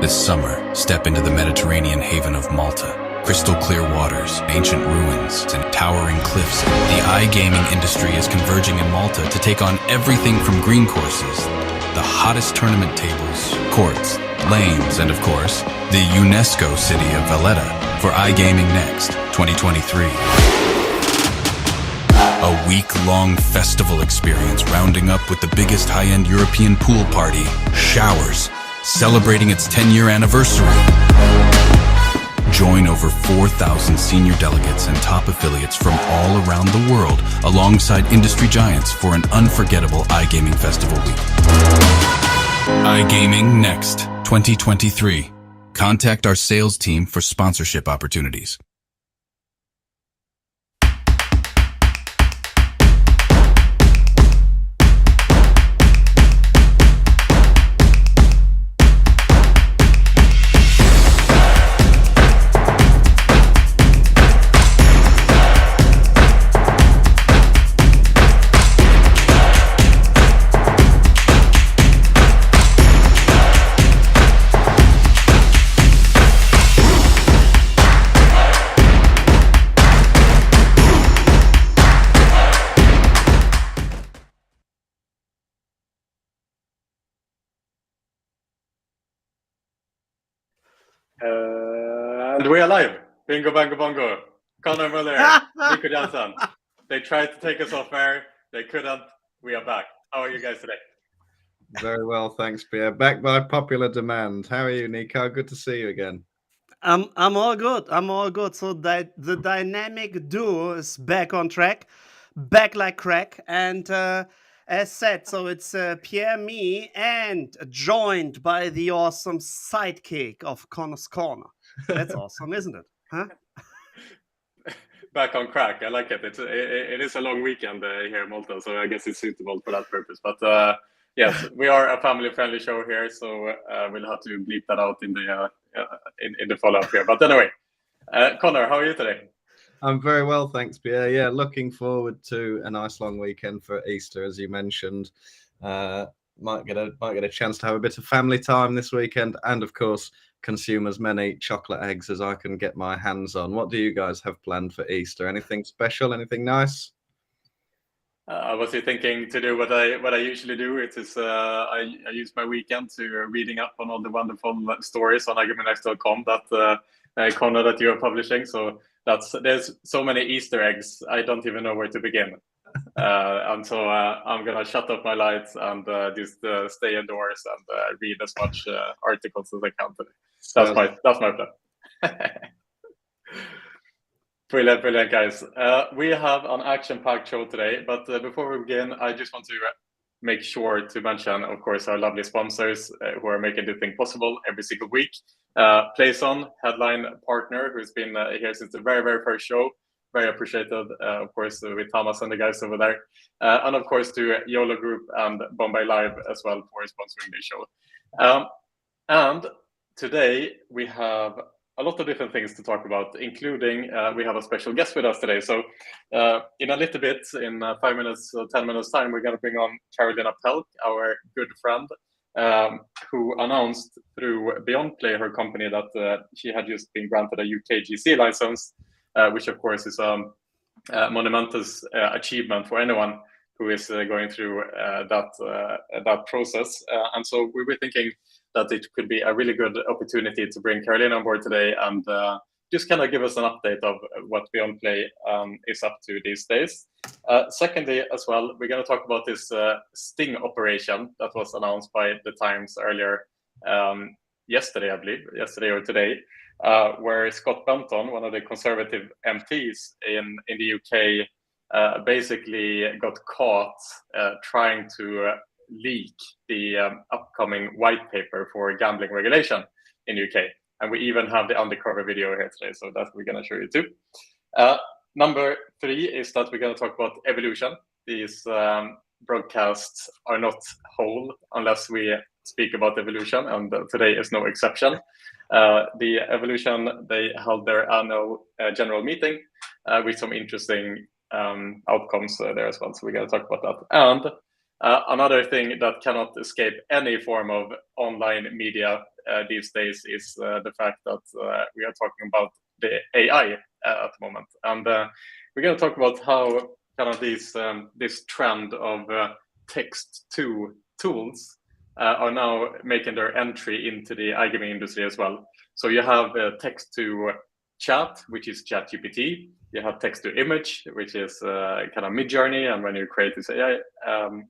This summer, step into the Mediterranean haven of Malta. Crystal clear waters, ancient ruins, and towering cliffs. The iGaming industry is converging in Malta to take on everything from green courses, the hottest tournament tables, courts, lanes, and of course, the UNESCO city of Valletta for iGaming Next 2023. A week-long festival experience rounding up with the biggest high-end European pool party, Showers, celebrating its 10-year anniversary. Join over 4,000 senior delegates and top affiliates from all around the world alongside industry giants for an unforgettable iGaming festival week. iGaming Next 2023. Contact our sales team for sponsorship opportunities. And we are live. Bingo, bango, bongo. Conor Mulheir, Nico Jansen. They tried to take us off air. They couldn't. We are back. How are you guys today? Very well, thanks, Pierre. Back by popular demand. How are you, Nico? Good to see you again. I'm all good. I'm all good. So that the dynamic duo is back on track, back like crack. And as said, so it's Pierre, me, and joined by the awesome sidekick of Connor's Corner. That's awesome, isn't it? Huh? Back on crack. I like it. It is a long weekend here in Malta, so I guess it's suitable for that purpose. But yes, we are a family-friendly show here, so we'll have to bleep that out in the follow-up here. But anyway, Conor, how are you today? I'm very well, thanks, Pierre. Yeah, looking forward to a nice long weekend for Easter, as you mentioned. Might get a chance to have a bit of family time this weekend, and of course, consume as many chocolate eggs as I can get my hands on. What do you guys have planned for Easter? Anything special? Anything nice? I was thinking to do what I usually do. It is I use my weekend to reading up on all the wonderful stories on iGamingNext.com that Conor that you are publishing. So there's so many Easter eggs. I don't even know where to begin. And so I'm gonna shut off my lights and just stay indoors and read as much articles as I can today. That's my plan. Brilliant, guys. We have an action-packed show today, but before we begin, I just want to make sure to mention, of course, our lovely sponsors who are making this thing possible every single week. PlayZone, headline partner, who's been here since the very, very first show. Very appreciated, of course, with Thomas and the guys over there. And of course, to YOLO Group and Bombay Live as well for sponsoring this show. And today we have a lot of different things to talk about, including we have a special guest with us today. So in a little bit, in 5 minutes, 10 minutes time, we're going to bring on Carolina Pelk, our good friend, who announced through Beyond Play, her company, that she had just been granted a UK GC license, which of course is a monumentous achievement for anyone who is going through that process. And so we were thinking that it could be a really good opportunity to bring Carolina on board today and just kind of give us an update of what Beyond Play is up to these days. Secondly, as well, we're going to talk about this sting operation that was announced by The Times earlier yesterday, I believe, yesterday or today, where Scott Banton, one of the Conservative MPs in the UK, basically got caught trying to leak the upcoming white paper for gambling regulation in the UK. And we even have the undercover video here today, so that we're going to show you too. Number 3 is that we're going to talk about evolution. These broadcasts are not whole unless we speak about evolution, and today is no exception. The Evolution, they held their annual general meeting with some interesting outcomes there as well. So we're going to talk about that. And Another thing that cannot escape any form of online media these days is the fact that we are talking about the AI at the moment, and we're going to talk about how kind of this trend of text to tools are now making their entry into the iGaming industry as well. So you have text to chat, which is ChatGPT. You have text to image, which is kind of Midjourney, and when you create this AI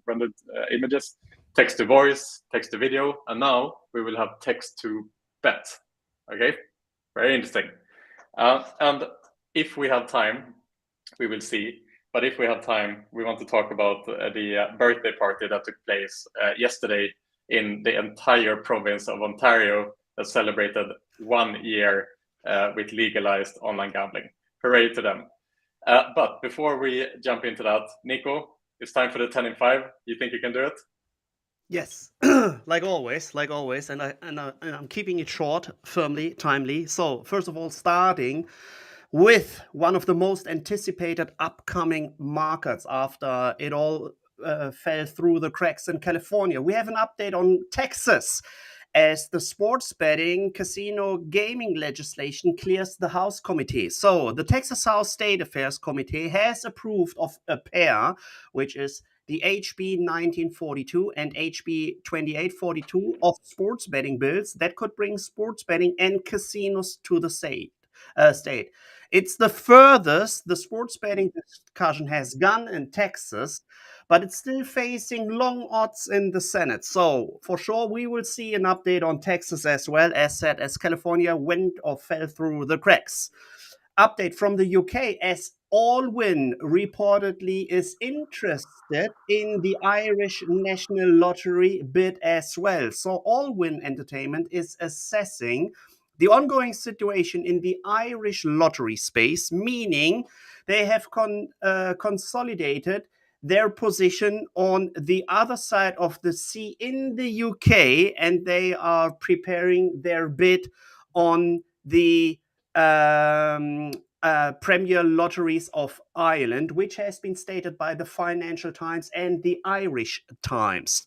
rendered images, text to voice, text to video, and now we will have text to bet. Okay, very interesting. And if we have time, we will see. But if we have time, we want to talk about the birthday party that took place yesterday in the entire province of Ontario that celebrated 1 year with legalized online gambling. Hooray to them. But before we jump into that, Nico, it's time for the 10 in 5. You think you can do it? Yes, like always, and I'm keeping it short, firmly, timely. So first of all, starting with one of the most anticipated upcoming markets after it all fell through the cracks in California. We have an update on Texas as the sports betting casino gaming legislation clears the House Committee. So the Texas House State Affairs Committee has approved of a pair, which is the HB 1942 and HB 2842 of sports betting bills that could bring sports betting and casinos to the state. It's the furthest the sports betting discussion has gone in Texas, but it's still facing long odds in the Senate. So for sure, we will see an update on Texas as well, as said, as California went or fell through the cracks. Update from the UK, as Allwyn reportedly is interested in the Irish National Lottery bid as well. So Allwyn Entertainment is assessing the ongoing situation in the Irish lottery space, meaning they have consolidated their position on the other side of the sea in the UK, and they are preparing their bid on the Premier Lotteries of Ireland, which has been stated by the Financial Times and the Irish Times.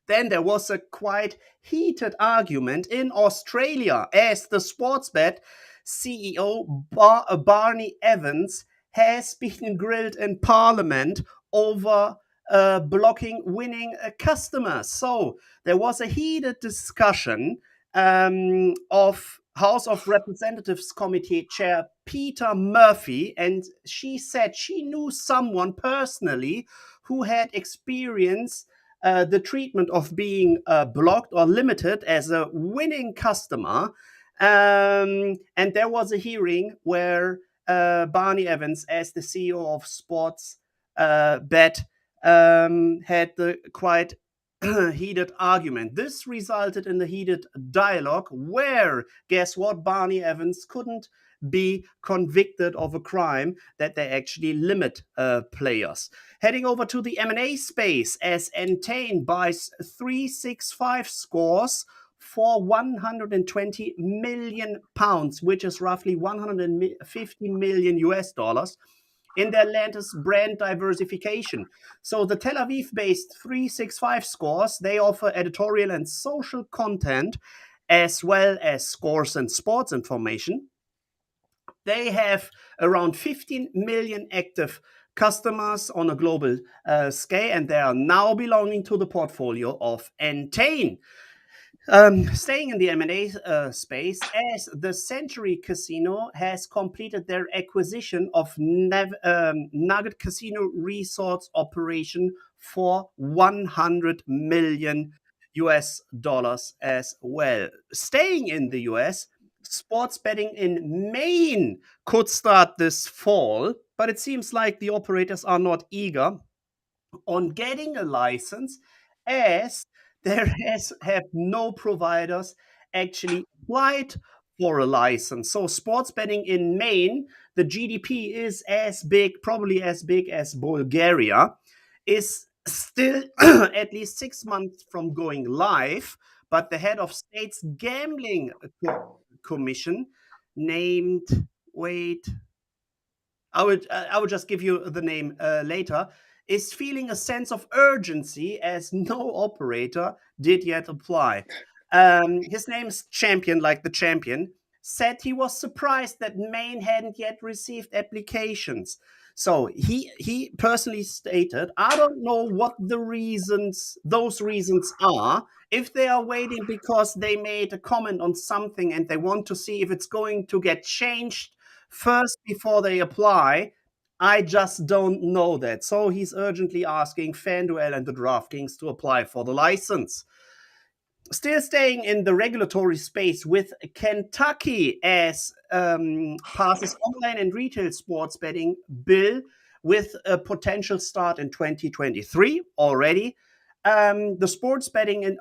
Then there was a quite heated argument in Australia as the Sportsbet CEO Barney Evans has been grilled in Parliament over blocking winning customers. So there was a heated discussion of House of Representatives Committee Chair Peter Murphy, and she said she knew someone personally who had experienced the treatment of being blocked or limited as a winning customer. And there was a hearing where Barney Evans, as the CEO of Sports Bet, had the quite heated argument. This resulted in a heated dialogue where, guess what, Barney Evans couldn't be convicted of a crime that they actually limit players. Heading over to the M&A space, as Entain buys 365 scores for 120 million pounds, which is roughly 150 million US dollars, in their latest brand diversification. So the Tel Aviv-based 365 scores, they offer editorial and social content as well as scores and sports information. They have around 15 million active customers on a global scale, and they are now belonging to the portfolio of Entain. Staying in the M&A space, as the Century Casino has completed their acquisition of Nugget Casino Resorts operation for 100 million US dollars as well. Staying in the US, sports betting in Maine could start this fall, but it seems like the operators are not eager on getting a license, as there have no providers actually applied for a license. So sports betting in Maine, the GDP is probably as big as Bulgaria, is still at least 6 months from going live, but the head of state's gambling commission named, wait, I would just give you the name later, is feeling a sense of urgency as no operator did yet apply. His name is Champion, like the champion, said he was surprised that Maine hadn't yet received applications. So he personally stated, I don't know what those reasons are. If they are waiting because they made a comment on something and they want to see if it's going to get changed first before they apply, I just don't know that. So he's urgently asking FanDuel and the DraftKings to apply for the license. Still staying in the regulatory space with Kentucky as passes online and retail sports betting bill with a potential start in 2023 already. The sports betting in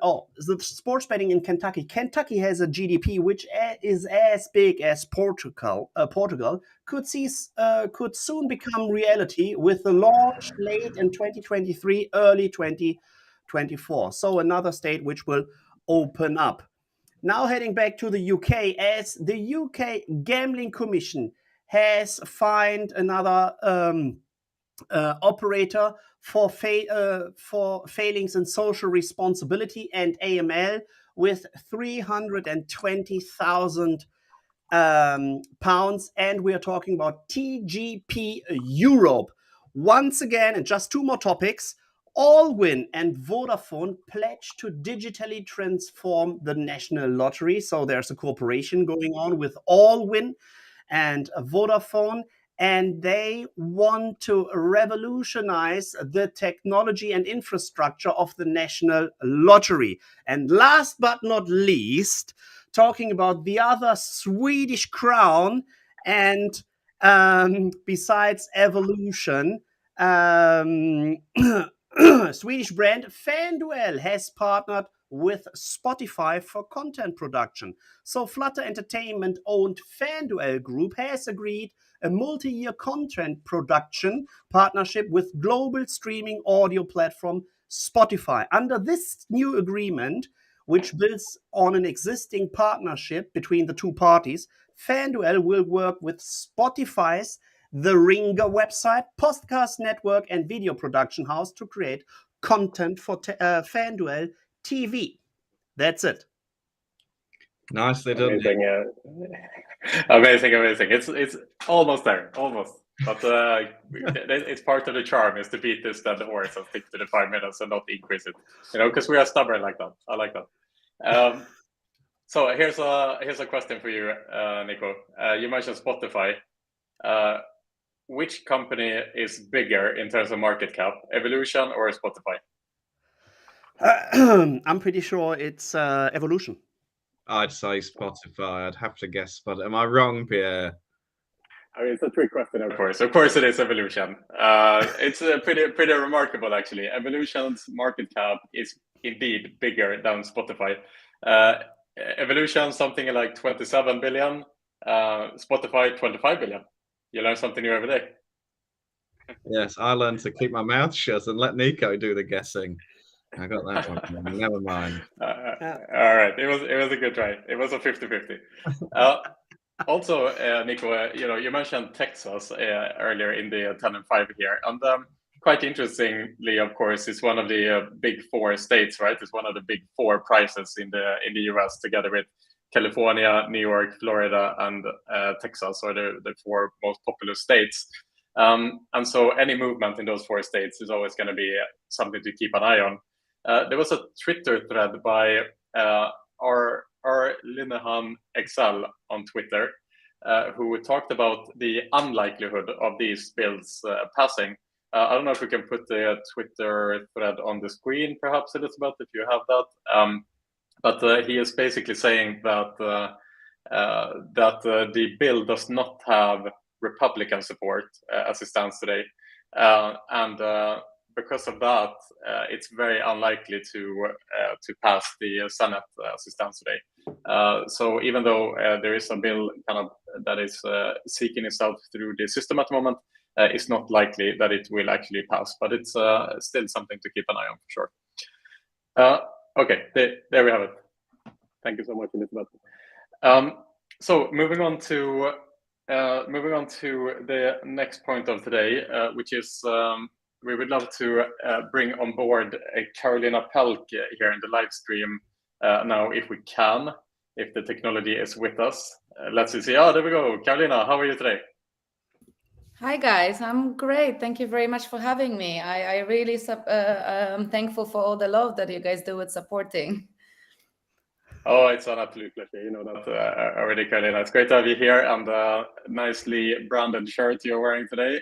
Kentucky. Kentucky has a GDP which is as big as Portugal. Portugal could soon become reality with the launch late in 2023, early 2024. So another state which will open up. Now heading back to the UK, as the UK Gambling Commission has fined another operator for failings in social responsibility and AML with 320,000 pounds, and we are talking about TGP Europe. Once again, and just two more topics, Allwyn and Vodafone pledge to digitally transform the national lottery. So there's a cooperation going on with Allwyn and Vodafone, and they want to revolutionize the technology and infrastructure of the national lottery. And last but not least, talking about the other Swedish crown, and besides evolution, Swedish brand FanDuel has partnered with Spotify for content production. So Flutter Entertainment-owned FanDuel Group has agreed a multi-year content production partnership with global streaming audio platform Spotify. Under this new agreement, which builds on an existing partnership between the two parties, FanDuel will work with Spotify's The Ringer website, podcast network, and video production house to create content for FanDuel TV. That's it. Nicely done. Amazing. Amazing. It's almost there, almost. But it's part of the charm is to beat this dead horse and stick to the 5 minutes and not increase it. Because we are stubborn like that. I like that. So here's a question for you, Nico. You mentioned Spotify. Which company is bigger in terms of market cap, Evolution or Spotify? I'm pretty sure it's Evolution. I'd say Spotify. I'd have to guess, but am I wrong, Pierre? I mean, it's a trick question, of course. Of course, it is Evolution. It's pretty remarkable, actually. Evolution's market cap is indeed bigger than Spotify. Evolution something like 27 billion. Spotify 25 billion. You learn something new every day. Yes, I learned to keep my mouth shut and let Nico do the guessing. I got that one. Never mind. All right, it was a good try. It was a 50-50. Also, Nico, you mentioned Texas earlier in the 10 and 5 here, and quite interestingly, of course, it's one of the big 4 states, right? It's one of the big 4 prizes in the US, together with California, New York, Florida, and Texas are the 4 most popular states. And so any movement in those 4 states is always going to be something to keep an eye on. There was a Twitter thread by our Linehan XL on Twitter, who talked about the unlikelihood of these bills passing. I don't know if we can put the Twitter thread on the screen, perhaps, Elizabeth, if you have that. But he is basically saying that the bill does not have Republican support as it stands today, and because of that, it's very unlikely to pass the Senate as it stands today. So even though there is a bill kind of that is seeking itself through the system at the moment, it's not likely that it will actually pass. But it's still something to keep an eye on for sure. Okay, there we have it. Thank you so much, Elizabeth. So moving on to the next point of today, which is we would love to bring on board Carolina Pelk here in the live stream now, if we can, if the technology is with us. Let's see. Oh, there we go. Carolina, how are you today? Hi guys, I'm great. Thank you very much for having me. I really am thankful for all the love that you guys do with supporting. Oh, it's an absolute pleasure. You know that already, Carolina. It's great to have you here, and nicely branded shirt you're wearing today.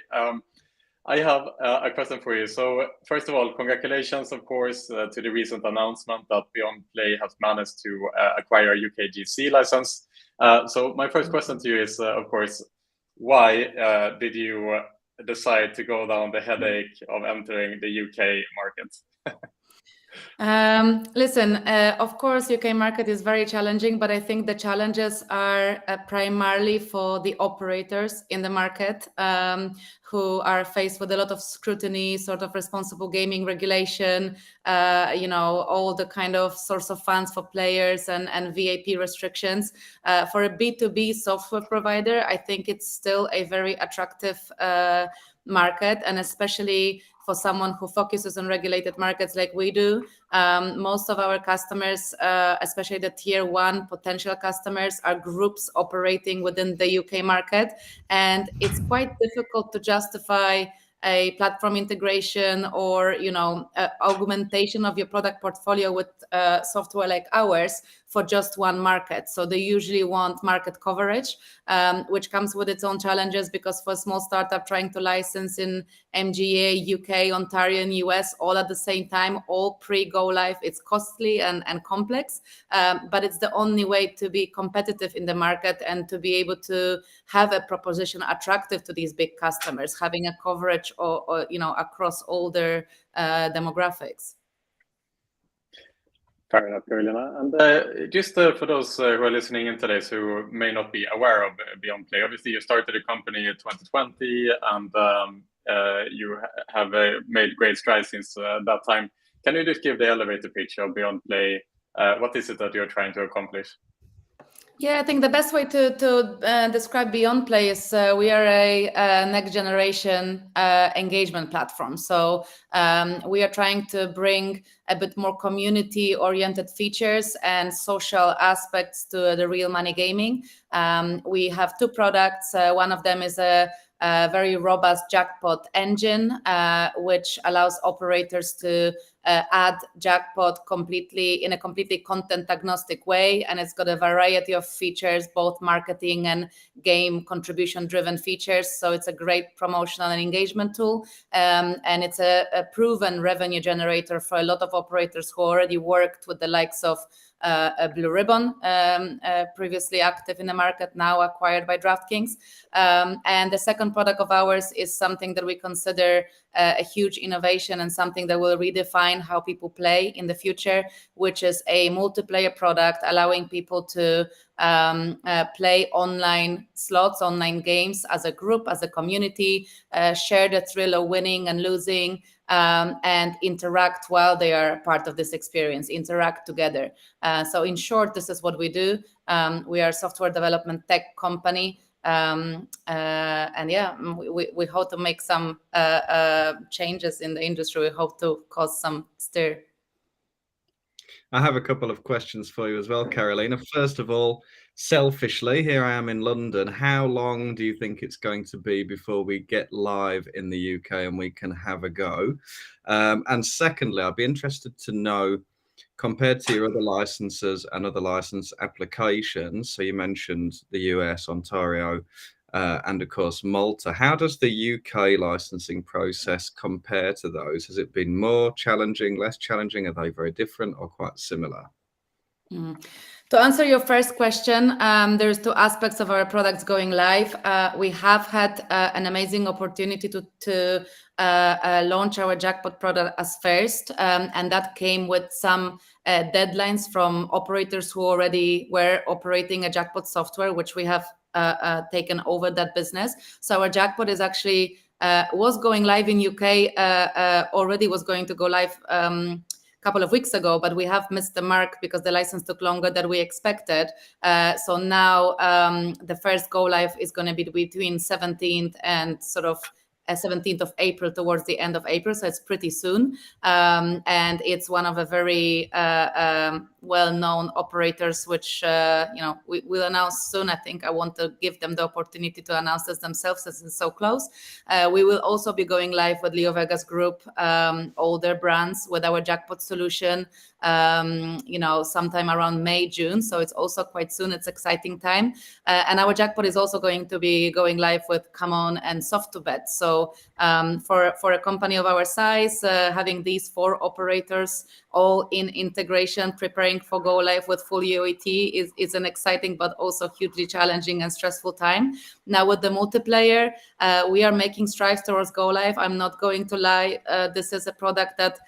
I have a question for you. So first of all, congratulations, of course, to the recent announcement that Beyond Play has managed to acquire a UKGC license. So my first question to you is, of course, why did you decide to go down the headache of entering the UK market? Listen, of course, UK market is very challenging, but I think the challenges are primarily for the operators in the market, who are faced with a lot of scrutiny, sort of responsible gaming regulation, all the kind of source of funds for players and VAP restrictions. For a B2B software provider, I think it's still a very attractive market, and especially for someone who focuses on regulated markets like we do. Most of our customers, especially the tier 1 potential customers, are groups operating within the UK market, and it's quite difficult to justify a platform integration or augmentation of your product portfolio with software like ours for just one market. So they usually want market coverage, which comes with its own challenges, because for a small startup trying to license in MGA, UK, Ontario, and US all at the same time, all pre-go live, it's costly and complex. But it's the only way to be competitive in the market and to be able to have a proposition attractive to these big customers, having a coverage or across all their demographics. Fair enough, Carolina. And just for those who are listening in today, who may not be aware of Beyond Play, obviously you started a company in 2020, and you have made great strides since that time. Can you just give the elevator pitch of Beyond Play? What is it that you're trying to accomplish? Yeah, I think the best way to describe Beyond Play is we are a next generation engagement platform. So we are trying to bring a bit more community oriented features and social aspects to the real money gaming. We have 2 products. One of them is a very robust jackpot engine, which allows operators to add jackpot in a completely content agnostic way, and it's got a variety of features, both marketing and game contribution driven features. So it's a great promotional and engagement tool, and it's a proven revenue generator for a lot of operators who already worked with the likes of Blue Ribbon, previously active in the market, now acquired by DraftKings. And the second product of ours is something that we consider a huge innovation and something that will redefine how people play in the future, which is a multiplayer product allowing people to play online slots, online games as a group, as a community, share the thrill of winning and losing, and interact while they are part of this experience, interact together. So in short, this is what we do. We are a software development tech company. And yeah, we hope to make some changes in the industry. We hope to cause some stir. I have a couple of questions for you as well, Carolina. First of all, selfishly, here I am in London. How long do you think it's going to be before we get live in the UK and we can have a go? And secondly, I'd be interested to know, compared to your other licenses and other license applications, so you mentioned the US, Ontario, and of course Malta, how does the UK licensing process compare to those? Has it been more challenging, less challenging? Are they very different or quite similar? To answer your first question, there's 2 aspects of our products going live. We have had an amazing opportunity to launch our jackpot product as first, and that came with some deadlines from operators who already were operating a jackpot software, which we have taken over that business. So our jackpot is actually was going live in UK, already was going to go live couple of weeks ago, but we have missed the mark because the license took longer than we expected. So now the first go live is going to be between 17th and sort of 17th of April, towards the end of April, so it's pretty soon. And it's one of a very well-known operators, which we will announce soon. I think I want to give them the opportunity to announce this themselves, as it's so close. We will also be going live with LeoVegas Group, all their brands, with our jackpot solution, sometime around May, June. So it's also quite soon. It's exciting time. And our jackpot is also going to be going live with Come On and Soft2Bet. So for a company of our size, having these 4 operators all in integration, preparing for go live with full UAT is an exciting but also hugely challenging and stressful time. Now with the multiplayer, we are making strides towards go live. I'm not going to lie. This is a product that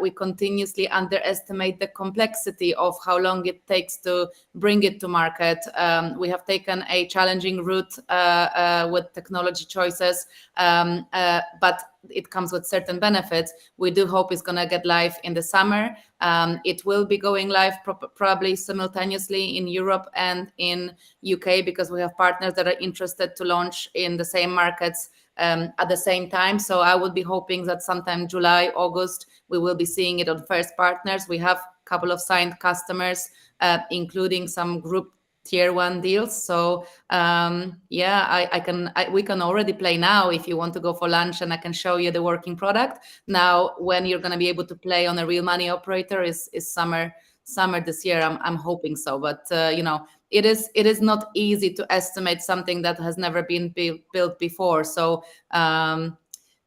we continuously underestimate the complexity of how long it takes to bring it to market. We have taken a challenging route with technology choices, but it comes with certain benefits. We do hope it's going to get live in the summer. It will be going live probably simultaneously in Europe and in UK, because we have partners that are interested to launch in the same markets at the same time. So I would be hoping that sometime July, August, we will be seeing it on first partners. We have a couple of signed customers, including some group tier 1 deals. So we can already play now if you want to go for lunch, and I can show you the working product. Now, when you're going to be able to play on a real money operator is summer this year. I'm hoping so, but it is not easy to estimate something that has never been built before. So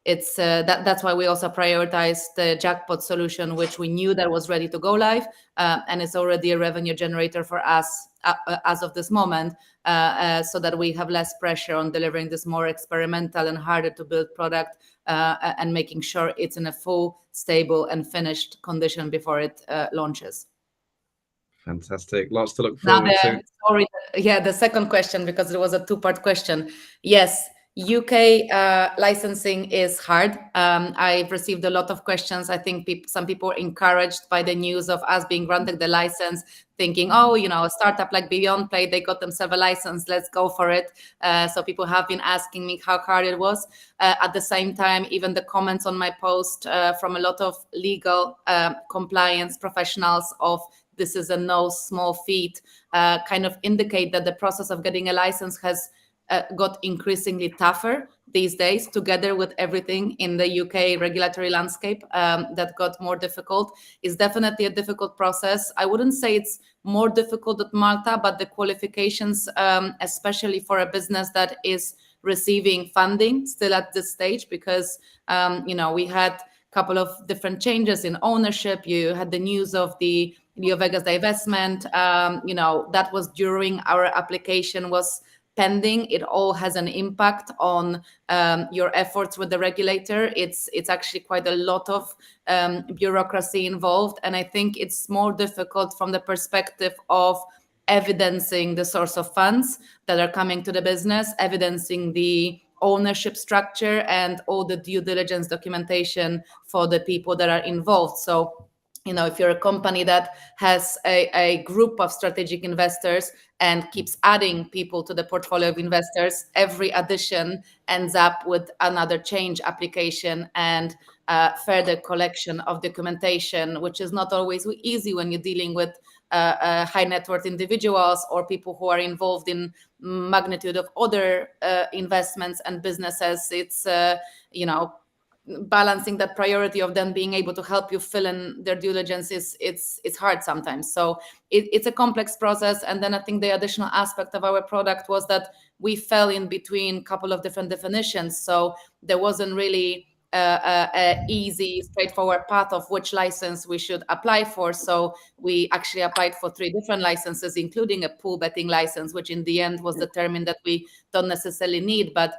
it's that's why we also prioritized the jackpot solution, which we knew that was ready to go live, and it's already a revenue generator for us as of this moment, so that we have less pressure on delivering this more experimental and harder to build product, and making sure it's in a full, stable and finished condition before it launches. Fantastic. Lots to look forward to. Sorry, the second question, because it was a 2-part question. Yes, UK licensing is hard. I've received a lot of questions. I think some people are encouraged by the news of us being granted the license, thinking, a startup like Beyond Play, they got themselves a license, let's go for it. So people have been asking me how hard it was. At the same time, even the comments on my post from a lot of legal compliance professionals of this is a no small feat, kind of indicate that the process of getting a license has got increasingly tougher these days, together with everything in the UK regulatory landscape that got more difficult. It's definitely a difficult process. I wouldn't say it's more difficult at Malta, but the qualifications, especially for a business that is receiving funding still at this stage, because we had a couple of different changes in ownership. You had the news of the LeoVegas divestment, that was during our application was pending. It all has an impact on your efforts with the regulator. It's actually quite a lot of bureaucracy involved, and I think it's more difficult from the perspective of evidencing the source of funds that are coming to the business, evidencing the ownership structure and all the due diligence documentation for the people that are involved. So if you're a company that has a group of strategic investors and keeps adding people to the portfolio of investors, every addition ends up with another change application and further collection of documentation, which is not always easy when you're dealing with high net worth individuals or people who are involved in magnitude of other investments and businesses. It's, balancing that priority of them being able to help you fill in their due diligence it's hard sometimes. So it's a complex process. And then I think the additional aspect of our product was that we fell in between a couple of different definitions. So there wasn't really a easy, straightforward path of which license we should apply for. So we actually applied for 3 different licenses, including a pool betting license, which in the end was determined that we don't necessarily need. But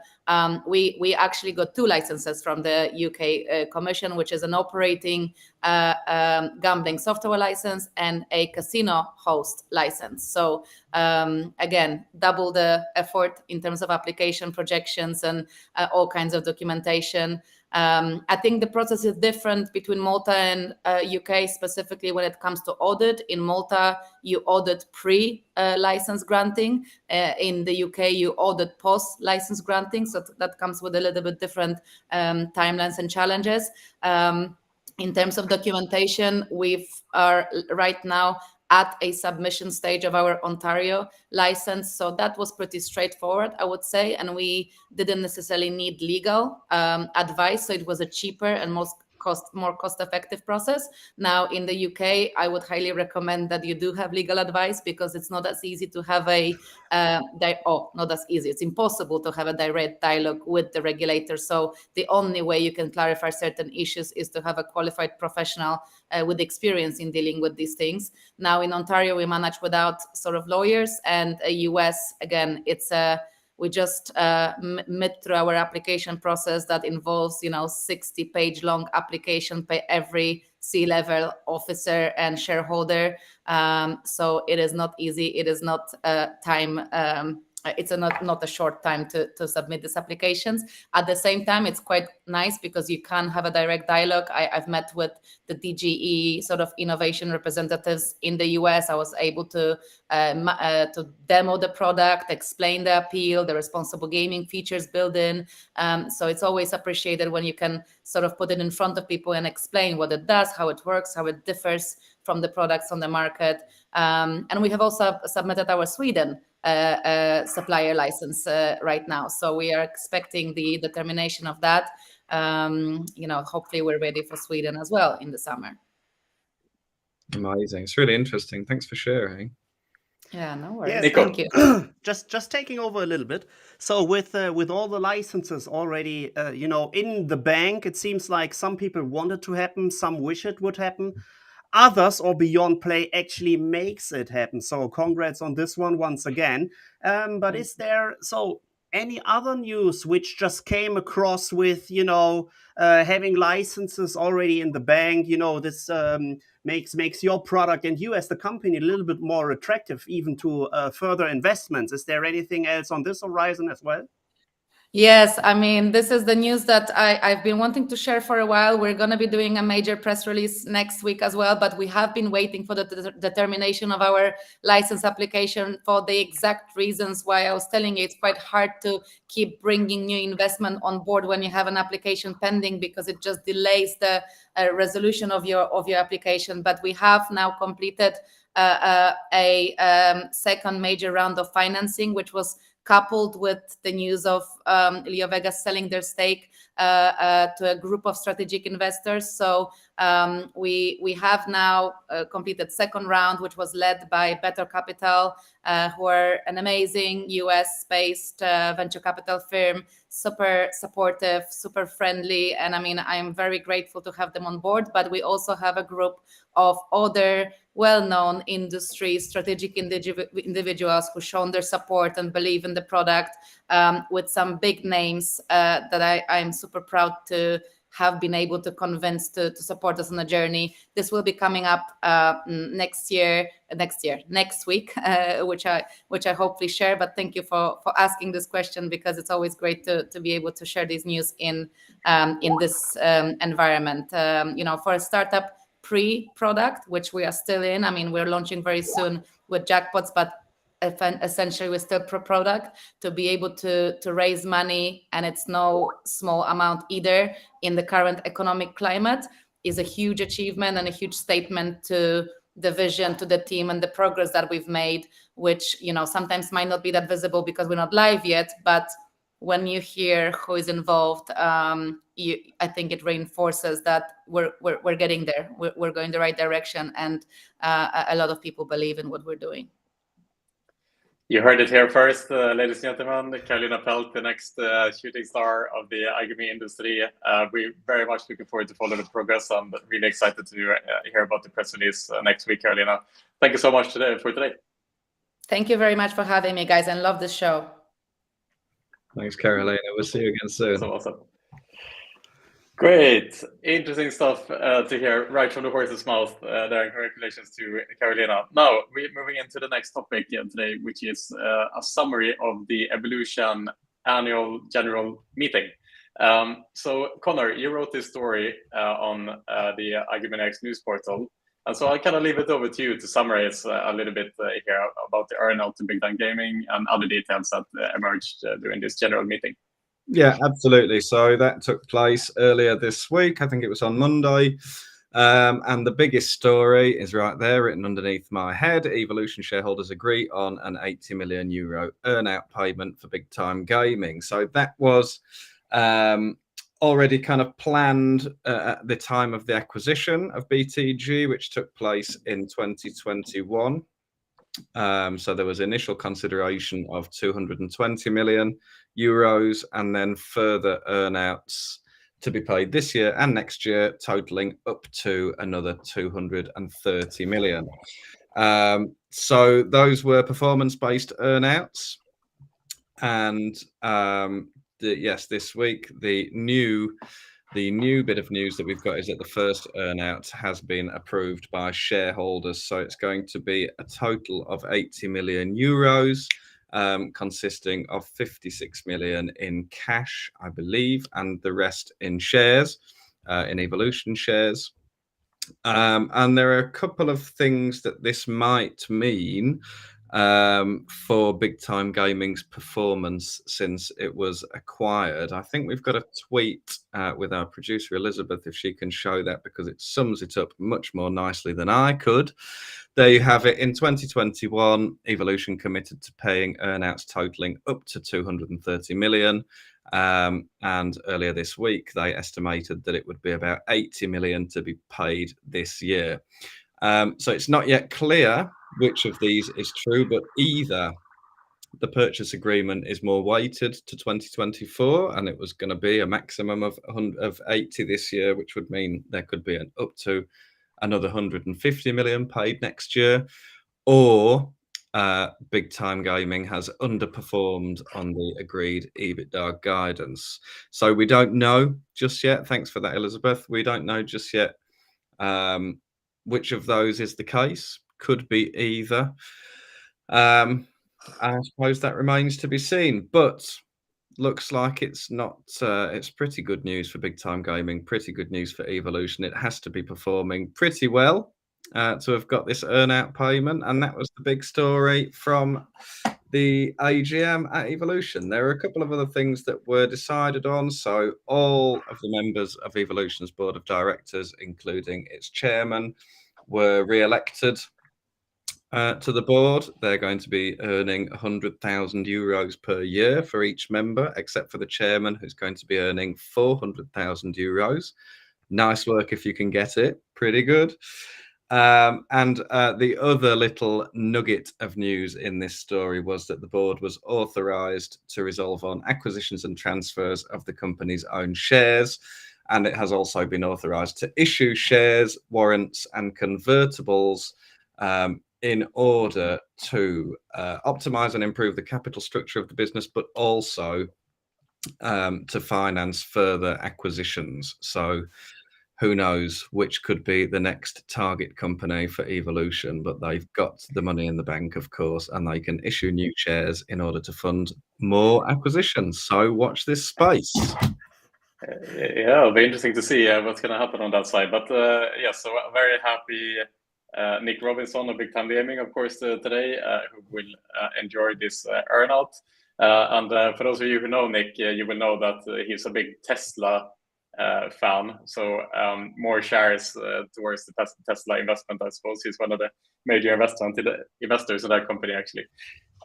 we actually got 2 licenses from the UK Commission, which is an operating gambling software license and a casino host license. So again, double the effort in terms of application projections and all kinds of documentation. I think the process is different between Malta and UK, specifically when it comes to audit. In Malta, you audit pre-license granting. In the UK, you audit post-license granting. So that comes with a little bit different timelines and challenges. In terms of documentation, we are right now at a submission stage of our Ontario license. So that was pretty straightforward, I would say. And we didn't necessarily need legal advice. So it was a cheaper and more cost-effective process. Now in the UK, I would highly recommend that you do have legal advice, because it's not as easy to have not as easy. It's impossible to have a direct dialogue with the regulator. So the only way you can clarify certain issues is to have a qualified professional with experience in dealing with these things. Now in Ontario, we manage without sort of lawyers, and US, again, we just met through our application process that involves, 60-page long application by every C-level officer and shareholder. So it is not easy. It is not time. It's not a short time to submit these applications. At the same time, it's quite nice because you can have a direct dialogue. I've met with the DGE sort of innovation representatives in the US. I was able to demo the product, explain the appeal, the responsible gaming features built in. So it's always appreciated when you can sort of put it in front of people and explain what it does, how it works, how it differs from the products on the market. And we have also submitted our Sweden supplier license right now. So we are expecting the determination of that. Hopefully we're ready for Sweden as well in the summer. Amazing. It's really interesting. Thanks for sharing. Yeah, no worries. Yes, Nico. Thank you. just taking over a little bit. So with all the licenses already, in the bank, it seems like some people want it to happen, some wish it would happen. Others, or Beyond Play, actually makes it happen. So congrats on this one once again. But is there any other news which just came across with, having licenses already in the bank? This makes your product and you as the company a little bit more attractive, even to further investments. Is there anything else on this horizon as well? Yes, I mean, this is the news that I've been wanting to share for a while. We're going to be doing a major press release next week as well, but we have been waiting for the determination of our license application for the exact reasons why I was telling you it's quite hard to keep bringing new investment on board when you have an application pending, because it just delays the resolution of your application. But we have now completed a second major round of financing, which was coupled with the news of LeoVegas selling their stake to a group of strategic investors. So we have now completed second round, which was led by Better Capital, who are an amazing US-based venture capital firm, super supportive, super friendly. And I mean, I am very grateful to have them on board. But we also have a group of other well-known industry strategic individuals who shown their support and believe in the product, with some big names that I'm super proud to have been able to convince to support us on the journey. This will be coming up next week, which I hopefully share. But thank you for asking this question, because it's always great to be able to share these news in this environment. For a startup pre-product, which we are still in. I mean, we're launching very soon with jackpots, but essentially we're still pro-product. To be able to raise money, and it's no small amount either in the current economic climate, is a huge achievement and a huge statement to the vision, to the team, and the progress that we've made, which sometimes might not be that visible because we're not live yet, but when you hear who is involved, I think it reinforces that we're getting there. We're going the right direction, and a lot of people believe in what we're doing. You heard it here first, ladies and gentlemen. Carolina Pelt, the next shooting star of the iGaming industry. We're very much looking forward to follow the progress, and really excited to hear about the press release next week, Carolina. Thank you so much for today. Thank you very much for having me, guys, and love this show. Thanks, Carolina. We'll see you again soon. So awesome. Great. Interesting stuff to hear right from the horse's mouth there. Congratulations to Carolina. Now, we're moving into the next topic today, which is a summary of the Evolution annual general meeting. So Conor, you wrote this story on the iGamingX news portal, and so I kind of leave it over to you to summarize a little bit here about the earnout to Big Time Gaming and other details that emerged during this general meeting. Yeah, absolutely. So that took place earlier this week. I think it was on Monday. And the biggest story is right there, written underneath my head. Evolution shareholders agree on an 80 million euro earnout payment for Big Time Gaming. So that was already kind of planned at the time of the acquisition of BTG, which took place in 2021. So there was initial consideration of 220 million euros and then further earnouts to be paid this year and next year, totaling up to another 230 million. So those were performance-based earnouts. And yes, this week, the new bit of news that we've got is that the first earnout has been approved by shareholders. So it's going to be a total of 80 million euros, consisting of 56 million in cash, I believe, and the rest in shares, in Evolution shares. And there are a couple of things that this might mean for Big Time Gaming's performance since it was acquired. I think we've got a tweet with our producer Elizabeth, if she can show that, because it sums it up much more nicely than I could. There you have it. In 2021, Evolution committed to paying earnouts totaling up to 230 million. And earlier this week, they estimated that it would be about 80 million to be paid this year. So it's not yet clear which of these is true, but either the purchase agreement is more weighted to 2024 and it was going to be a maximum of 80 this year, which would mean there could be an up to another 150 million paid next year, or Big Time Gaming has underperformed on the agreed EBITDA guidance. So we don't know just yet. Thanks for that, Elizabeth. We don't know just yet which of those is the case. Could be either. I suppose that remains to be seen, but looks like it's not. It's pretty good news for Big Time Gaming, pretty good news for Evolution. It has to be performing pretty well to have got this earnout payment, and that was the big story from the AGM at Evolution. There are a couple of other things that were decided on. So all of the members of Evolution's board of directors, including its chairman, were re-elected to the board. They're going to be earning 100,000 euros per year for each member, except for the chairman, who's going to be earning 400,000 euros. Nice work if you can get it. Pretty good. And the other little nugget of news in this story was that the board was authorized to resolve on acquisitions and transfers of the company's own shares. And it has also been authorized to issue shares, warrants, and convertibles in order to optimize and improve the capital structure of the business, but also to finance further acquisitions. So who knows which could be the next target company for Evolution, but they've got the money in the bank, of course, and they can issue new shares in order to fund more acquisitions. So watch this space. Yeah, it'll be interesting to see what's going to happen on that side. But yes, so very happy Nick Robinson of Big Time Gaming, of course, today, who will enjoy this earnout. And for those of you who know Nick, you will know that he's a big Tesla fan. So more shares towards the Tesla investment, I suppose. He's one of the major investors in that company, actually.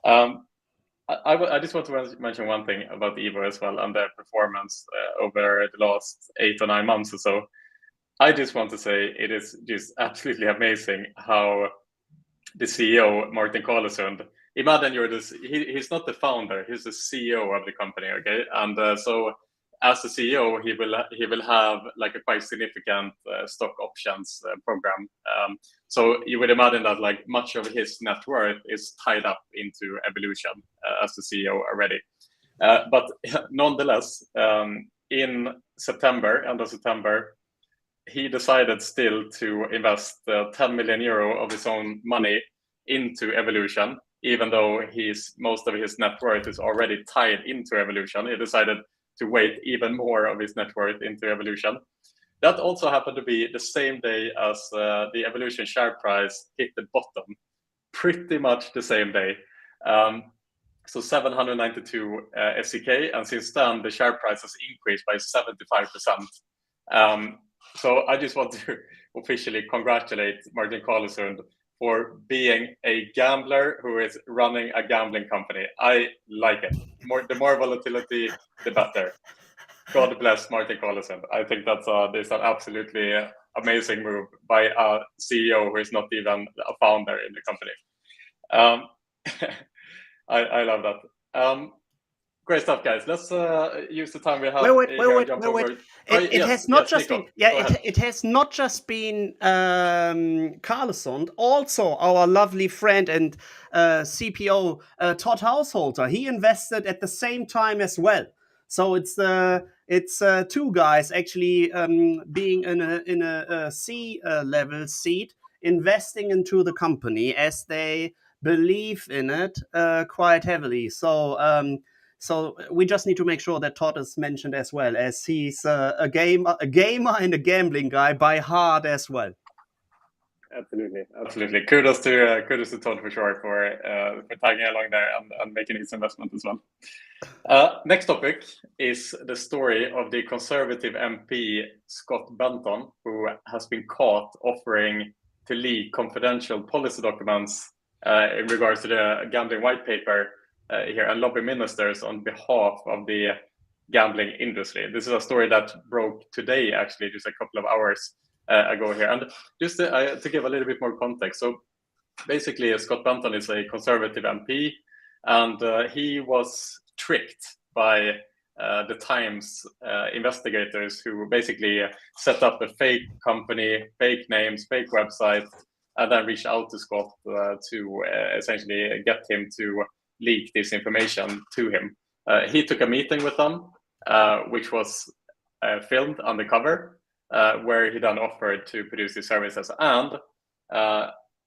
I just want to mention one thing about Evo as well and their performance over the last 8 or 9 months or so. I just want to say it is just absolutely amazing how the CEO, Martin Carlesund, imagine he's not the founder, he's the CEO of the company, okay? And so as the CEO, he will have like a quite significant stock options program. So you would imagine that like much of his net worth is tied up into Evolution as the CEO already. But nonetheless, in September, end of September, he decided still to invest 10 million euro of his own money into Evolution, even though most of his net worth is already tied into Evolution. He decided, to weight even more of his net worth into Evolution. That also happened to be the same day as the Evolution share price hit the bottom, pretty much the same day. So 792 SEK, and since then the share price has increased by 75%. So I just want to officially congratulate Martin Carlesund for being a gambler who is running a gambling company. I like it. The more volatility, the better. God bless Martin Carlesund. I think that's an absolutely amazing move by a CEO who is not even a founder in the company. I love that. Great stuff, guys. Let's use the time we have. Wait. It has not just been it has not just been Carlesund. Also, our lovely friend and CPO Todd Householder, he invested at the same time as well. So it's two guys actually being in a C level seat, investing into the company as they believe in it quite heavily. So we just need to make sure that Todd is mentioned as well, as he's a gamer and a gambling guy by heart as well. Absolutely. Kudos to Todd for sure for tagging along there and making his investment as well. Next topic is the story of the Conservative MP Scott Banton, who has been caught offering to leak confidential policy documents in regards to the gambling white paper here and lobby ministers on behalf of the gambling industry. This is a story that broke today, actually, just a couple of hours ago here. And just to give a little bit more context, so basically Scott Banton is a Conservative MP, and he was tricked by the Times investigators who basically set up a fake company, fake names, fake website, and then reached out to Scott to essentially get him to leak this information to him. He took a meeting with them, which was filmed undercover, where he then offered to produce his services. And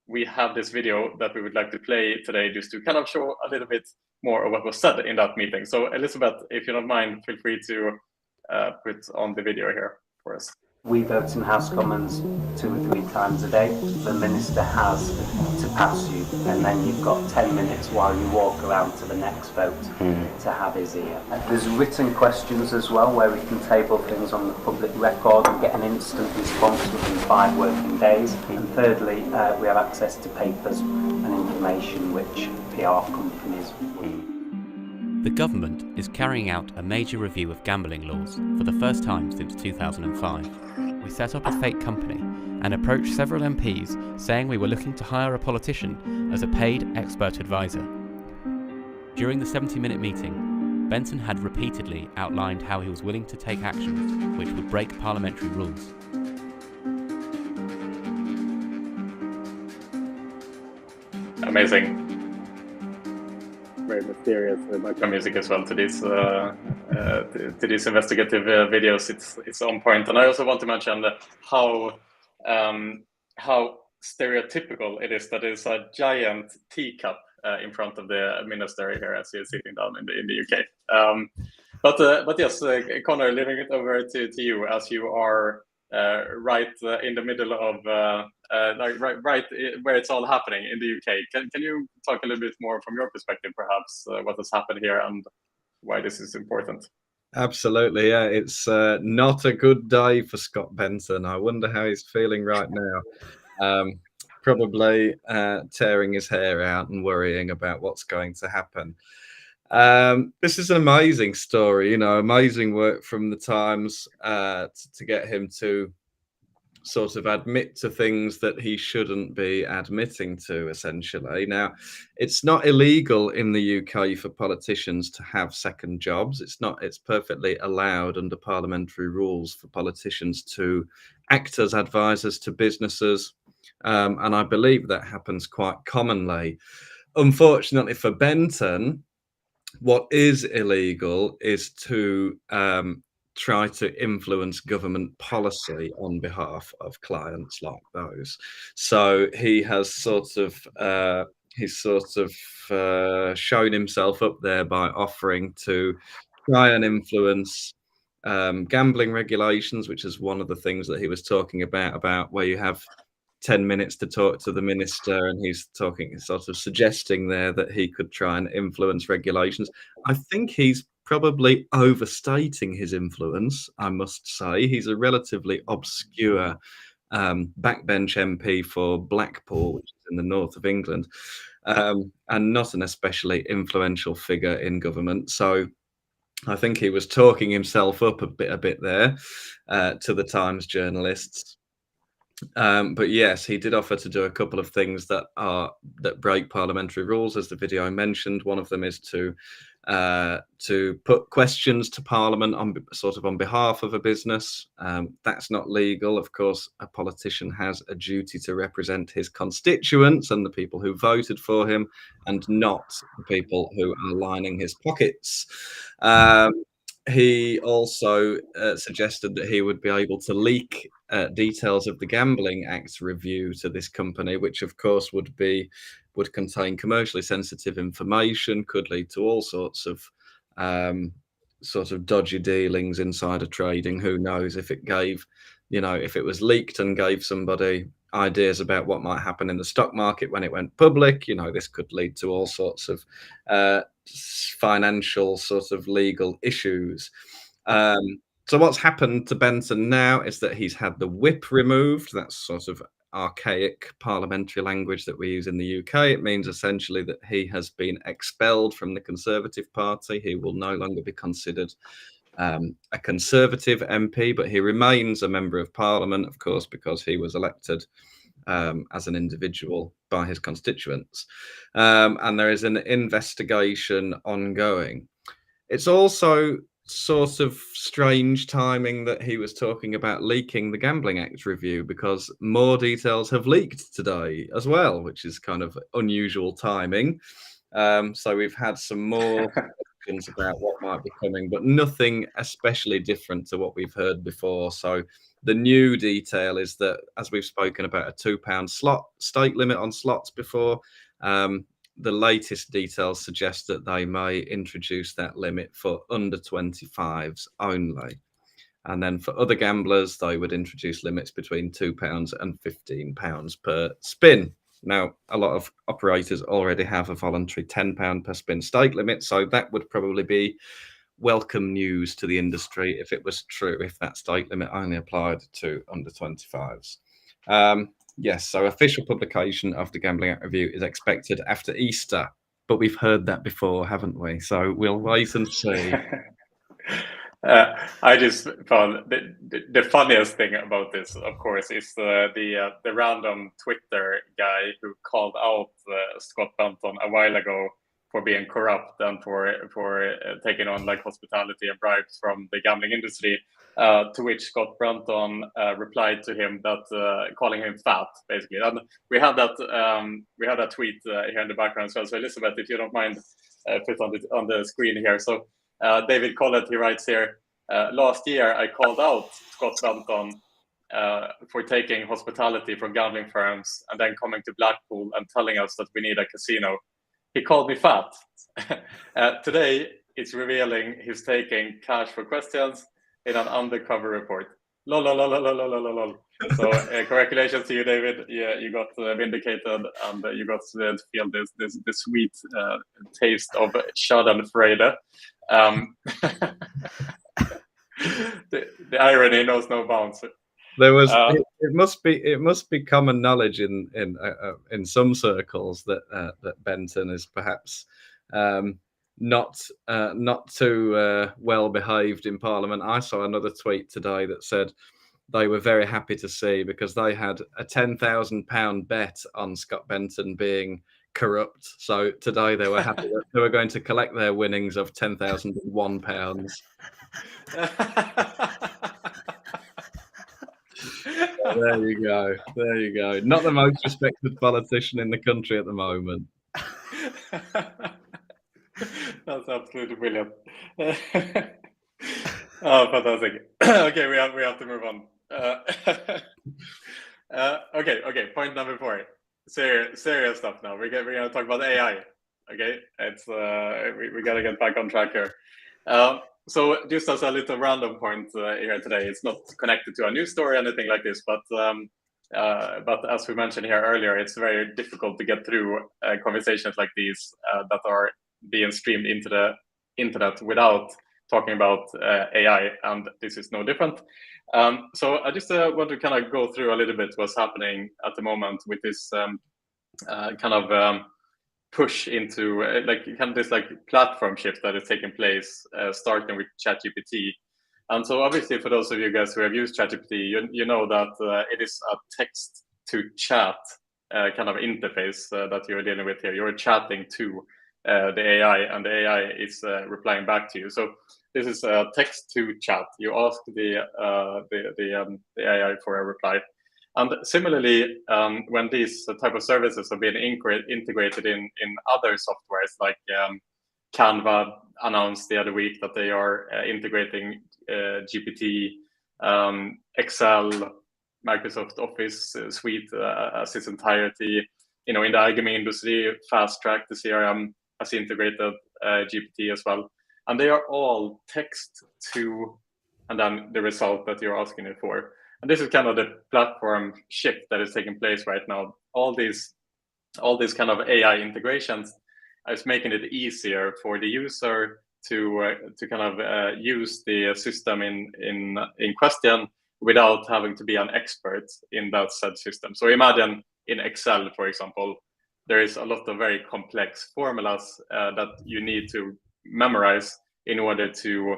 we have this video that we would like to play today just to kind of show a little bit more of what was said in that meeting. So Elizabeth, if you don't mind, feel free to put on the video here for us. We vote in House Commons 2 or 3 times a day. The Minister has to pass you, and then you've got 10 minutes while you walk around to the next vote to have his ear. There's written questions as well, where we can table things on the public record and get an instant response within 5 working days. And thirdly, we have access to papers and information which PR companies wouldn't. The government is carrying out a major review of gambling laws for the first time since 2005. We set up a fake company and approached several MPs saying we were looking to hire a politician as a paid expert advisor. During the 70-minute meeting, Banton had repeatedly outlined how he was willing to take actions which would break parliamentary rules. Amazing. Very mysterious background music as well to these investigative videos. It's on point, and I also want to mention how stereotypical it is that there's a giant teacup in front of the minister here as he's sitting down in the UK. But yes, Conor, leaving it over to you, as you are right in the middle of right where it's all happening in the UK. Can you talk a little bit more from your perspective, perhaps, what has happened here and why this is important? Absolutely, yeah. It's not a good day for Scott Banton. I wonder how he's feeling right now. Probably tearing his hair out and worrying about what's going to happen. This is an amazing story, amazing work from the Times to get him to sort of admit to things that he shouldn't be admitting to, essentially. Now, it's not illegal in the UK for politicians to have second jobs. It's perfectly allowed under parliamentary rules for politicians to act as advisors to businesses. And I believe that happens quite commonly. Unfortunately for Banton, what is illegal is to try to influence government policy on behalf of clients like those. So he has sort of shown himself up there by offering to try and influence gambling regulations, which is one of the things that he was talking about where you have 10 minutes to talk to the minister, and he's talking, sort of suggesting there that he could try and influence regulations. I think he's probably overstating his influence, I must say. He's a relatively obscure backbench MP for Blackpool, which is in the north of England, and not an especially influential figure in government. So I think he was talking himself up a bit there to the Times journalists. But yes, he did offer to do a couple of things that break parliamentary rules, as the video mentioned. One of them is to put questions to Parliament on behalf of a business. That's not legal. Of course, a politician has a duty to represent his constituents and the people who voted for him, and not the people who are lining his pockets. He also suggested that he would be able to leak details of the Gambling Act review to this company, which of course would contain commercially sensitive information, could lead to all sorts of dodgy dealings, insider trading. Who knows if it gave, if it was leaked and gave somebody ideas about what might happen in the stock market when it went public, this could lead to all sorts of financial legal issues. So what's happened to Banton now is that he's had the whip removed. That's sort of archaic parliamentary language that we use in the UK. It means essentially that he has been expelled from the Conservative Party. He will no longer be considered a Conservative MP, but he remains a member of Parliament, of course, because he was elected as an individual by his constituents. And there is an investigation ongoing. It's also sort of strange timing that he was talking about leaking the Gambling Act review, because more details have leaked today as well, which is kind of unusual timing. So we've had some more questions about what might be coming, but nothing especially different to what we've heard before. So the new detail is that, as we've spoken about, a £2 slot stake limit on slots before, the latest details suggest that they may introduce that limit for under 25s only. And then for other gamblers, they would introduce limits between £2 and £15 per spin. Now, a lot of operators already have a voluntary £10 per spin stake limit, so that would probably be welcome news to the industry if it was true, if that stake limit only applied to under 25s. Yes, so official publication of the Gambling Act review is expected after Easter, but we've heard that before, haven't we? So we'll wait and see. I just found the funniest thing about this, of course, is the random Twitter guy who called out Scott Banton a while ago for being corrupt and for taking on hospitality and bribes from the gambling industry. To which Scott Banton replied to him that calling him fat, basically. And we have that tweet here in the background as well. So Elizabeth, if you don't mind, put on the screen here. So David Collett, he writes here, last year I called out Scott Banton for taking hospitality from gambling firms and then coming to Blackpool and telling us that we need a casino. He called me fat. Today, it's revealing he's taking cash for questions in an undercover report. Lol, lol, lol, lol, lol, lol, lol. So congratulations to you, David. Yeah, you got vindicated, and you got to feel this sweet taste of Schadenfreude. The irony knows no bounds. There was it must be common knowledge in some circles that Banton is perhaps not too well behaved in Parliament. I saw another tweet today that said they were very happy to see, because they had a £10,000 bet on Scott Banton being corrupt. So today they were happy that they were going to collect their winnings of £10,001. There you go. There you go. Not the most respected politician in the country at the moment. That's absolutely brilliant. Oh, fantastic. Okay, we have to move on. Okay. Point number 4. Serious stuff now. We're going to talk about AI. Okay, it's we got to get back on track here. So just as a little random point here today, it's not connected to a news story or anything like this, but as we mentioned here earlier, it's very difficult to get through conversations like these that are being streamed into the internet without talking about AI, and this is no different. So I just want to kind of go through a little bit what's happening at the moment with this push into this platform shift that is taking place, starting with ChatGPT. And so obviously for those of you guys who have used ChatGPT, you know that it is a text to chat kind of interface that you're dealing with here. You're chatting to the AI, and the AI is replying back to you. So this is a text to chat. You ask the AI for a reply. And similarly, when these type of services are being integrated in other softwares, like Canva announced the other week that they are integrating GPT, Excel, Microsoft Office suite as its entirety. In the iGaming industry, Fast Track, the CRM, has integrated GPT as well. And they are all text to, and then the result that you're asking it for. And this is kind of the platform shift that is taking place right now. All these kind of AI integrations is making it easier for the user to kind of use the system in question without having to be an expert in that said system. So imagine in Excel, for example, there is a lot of very complex formulas that you need to memorize in order to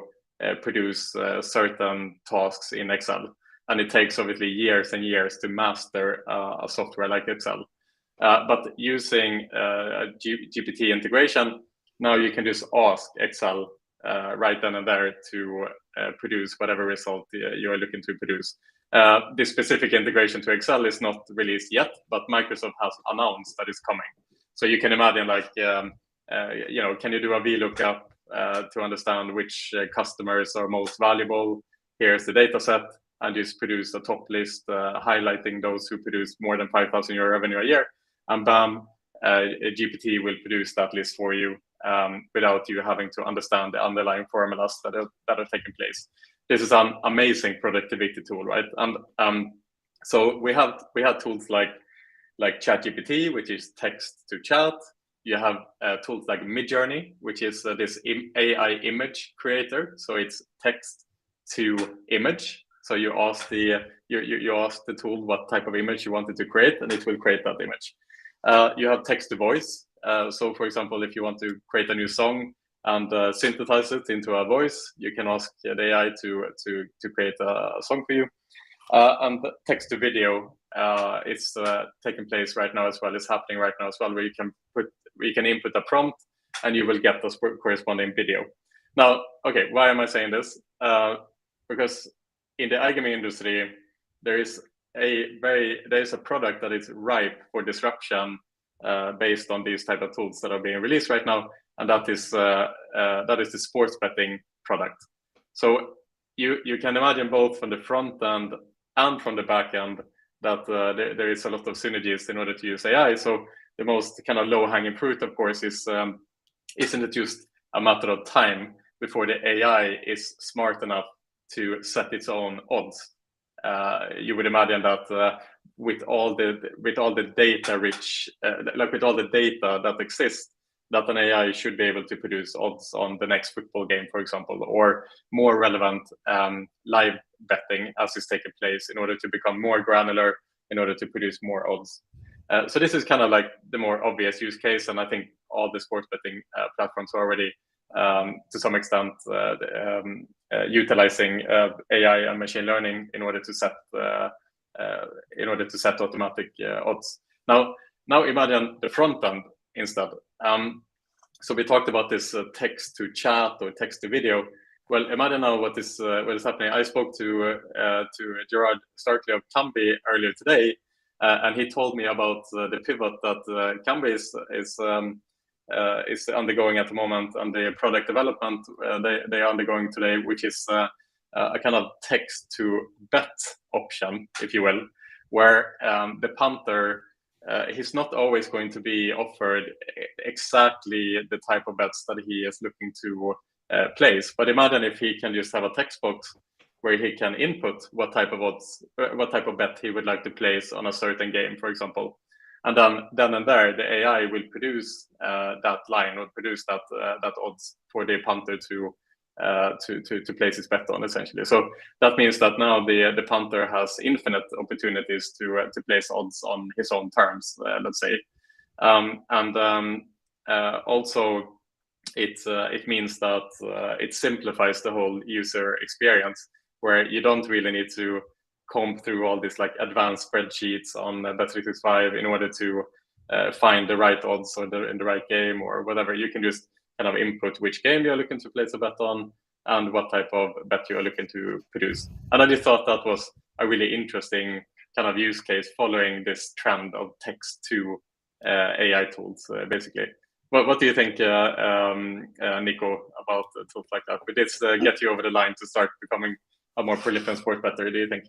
produce certain tasks in Excel. And it takes obviously years and years to master a software like Excel. But using GPT integration, now you can just ask Excel right then and there to produce whatever result you're looking to produce. This specific integration to Excel is not released yet, but Microsoft has announced that it's coming. So you can imagine, like, can you do a VLOOKUP to understand which customers are most valuable? Here's the data set, and just produce a top list highlighting those who produce more than 5,000 euro revenue a year. And bam, GPT will produce that list for you without you having to understand the underlying formulas that are taking place. This is an amazing productivity tool, right? And so we had tools like ChatGPT, which is text to chat. You have tools like Midjourney, which is this AI image creator. So it's text to image. So you ask the tool what type of image you wanted to create, and it will create that image. You have text to voice. So for example, if you want to create a new song and synthesize it into a voice, you can ask the AI to create a song for you. And text to video is taking place right now as well. It's happening right now as well, where you can input a prompt and you will get the corresponding video. Now, okay, why am I saying this? Because in the iGaming industry, there is a product that is ripe for disruption based on these type of tools that are being released right now, and that is the sports betting product. So you can imagine both from the front end and from the back end that there is a lot of synergies in order to use AI. So the most kind of low-hanging fruit, of course, isn't it just a matter of time before the AI is smart enough to set its own odds? You would imagine that with all the data rich, with all the data that exists, that an AI should be able to produce odds on the next football game, for example, or more relevant live betting as is taking place, in order to become more granular, in order to produce more odds. So this is kind of like the more obvious use case, and I think all the sports betting platforms are already to some extent utilizing AI and machine learning in order to set automatic odds. Now imagine the front end instead. So we talked about this text to chat or text to video. Well, imagine now what is happening. I spoke to Gerard Starkley of Kambi earlier today, and he told me about the pivot that Kambi is undergoing at the moment, and the product development they are undergoing today, which is a kind of text to bet option, if you will, where the punter he's not always going to be offered exactly the type of bets that he is looking to place. But imagine if he can just have a text box where he can input what type of odds, what type of bet he would like to place on a certain game, for example. And then and there, the AI will produce that line or produce that odds for the punter to place his bet on, essentially. So that means that now the punter has infinite opportunities to place odds on his own terms, let's say. Also, it means that it simplifies the whole user experience, where you don't really need to comb through all these like advanced spreadsheets on Bet365 in order to find the right odds or in the right game or whatever. You can just kind of input which game you're looking to place a bet on and what type of bet you're looking to produce. And I just thought that was a really interesting kind of use case following this trend of text to AI tools, basically. What do you think, Nico, about tools like that? Would this get you over the line to start becoming a more prolific sport bettor, do you think?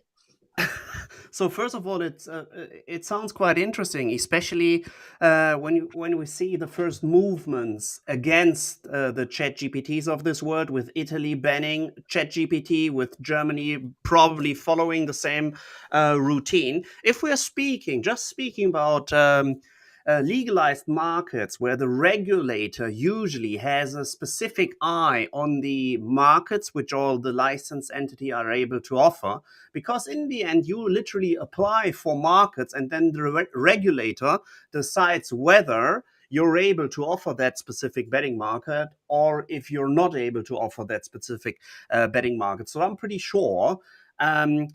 So first of all, it sounds quite interesting, especially when we see the first movements against the ChatGPTs of this world, with Italy banning ChatGPT, with Germany probably following the same routine. If we're just speaking about legalized markets where the regulator usually has a specific eye on the markets which all the licensed entity are able to offer, because in the end you literally apply for markets and then the regulator decides whether you're able to offer that specific betting market or if you're not able to offer that specific betting market. So I'm pretty sure